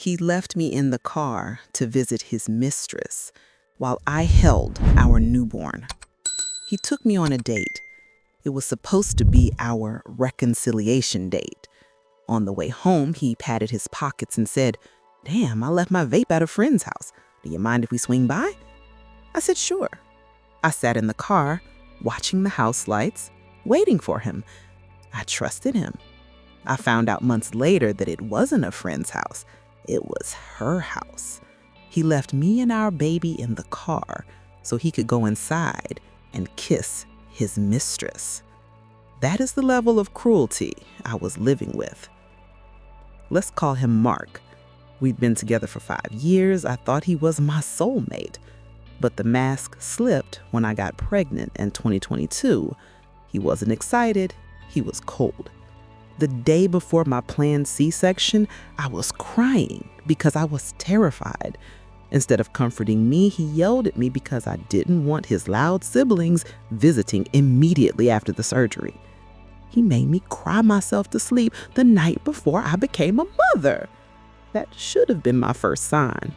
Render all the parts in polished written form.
He left me in the car to visit his mistress while I held our newborn. He took me on a date. It was supposed to be our reconciliation date. On the way home, he patted his pockets and said, "Damn, I left my vape at a friend's house. Do you mind if we swing by?" I said, "Sure." I sat in the car, watching the house lights, waiting for him. I trusted him. I found out months later that it wasn't a friend's house. It was her house. He left me and our baby in the car so he could go inside and kiss his mistress. That is the level of cruelty I was living with. Let's call him Mark. We'd been together for 5 years. I thought he was my soulmate. But the mask slipped when I got pregnant in 2022. He wasn't excited. He was cold. The day before my planned C-section, I was crying because I was terrified. Instead of comforting me, he yelled at me because I didn't want his loud siblings visiting immediately after the surgery. He made me cry myself to sleep the night before I became a mother. That should have been my first sign.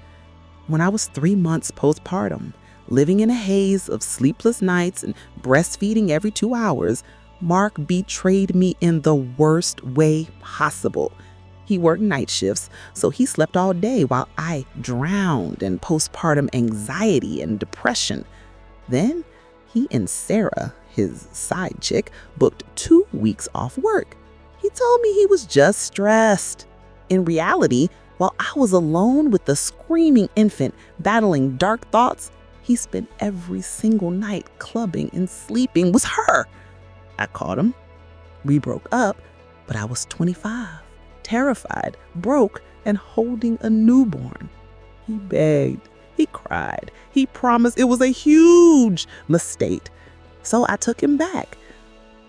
When I was 3 months postpartum, living in a haze of sleepless nights and breastfeeding every 2 hours, Mark betrayed me in the worst way possible. He worked night shifts, so he slept all day while I drowned in postpartum anxiety and depression. Then he and Sarah, his side chick, booked 2 weeks off work. He told me he was just stressed. In reality, while I was alone with the screaming infant battling dark thoughts, he spent every single night clubbing and sleeping with her. I caught him. We broke up, but I was 25, terrified, broke, and holding a newborn. He begged, he cried, he promised it was a huge mistake. So I took him back.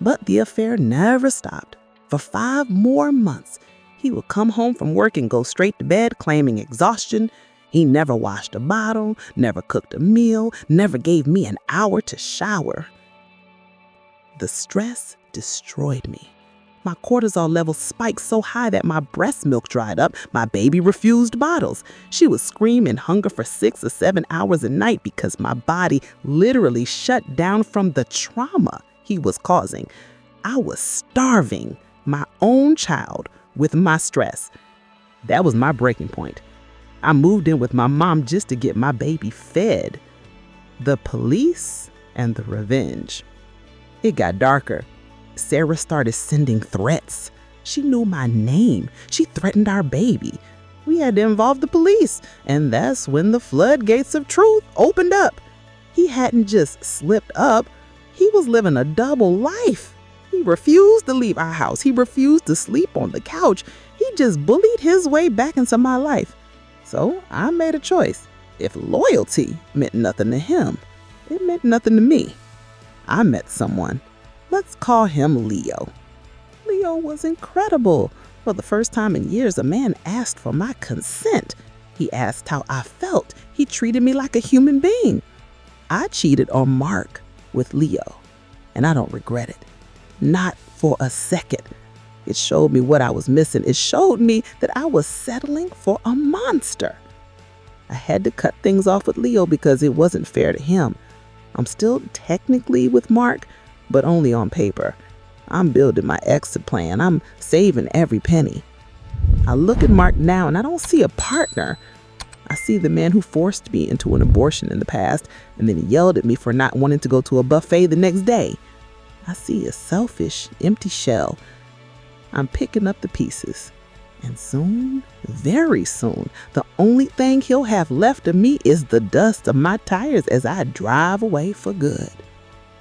But the affair never stopped. For 5 more months, he would come home from work and go straight to bed claiming exhaustion. He never washed a bottle, never cooked a meal, never gave me an hour to shower. The stress destroyed me. My cortisol levels spiked so high that my breast milk dried up. My baby refused bottles. She would scream in hunger for 6 or 7 hours a night because my body literally shut down from the trauma he was causing. I was starving my own child with my stress. That was my breaking point. I moved in with my mom just to get my baby fed. The police and the revenge. It got darker. Sarah started sending threats. She knew my name. She threatened our baby. We had to involve the police, and that's when the floodgates of truth opened up. He hadn't just slipped up. He was living a double life. He refused to leave our house. He refused to sleep on the couch. He just bullied his way back into my life. So I made a choice. If loyalty meant nothing to him, it meant nothing to me. I met someone. Let's call him Leo. Leo was incredible. For the first time in years, a man asked for my consent. He asked how I felt. He treated me like a human being. I cheated on Mark with Leo, and I don't regret it. Not for a second. It showed me what I was missing. It showed me that I was settling for a monster. I had to cut things off with Leo because it wasn't fair to him. I'm still technically with Mark, but only on paper. I'm building my exit plan. I'm saving every penny. I look at Mark now and I don't see a partner. I see the man who forced me into an abortion in the past, and then he yelled at me for not wanting to go to a buffet the next day. I see a selfish, empty shell. I'm picking up the pieces. And soon, very soon, the only thing he'll have left of me is the dust of my tires as I drive away for good.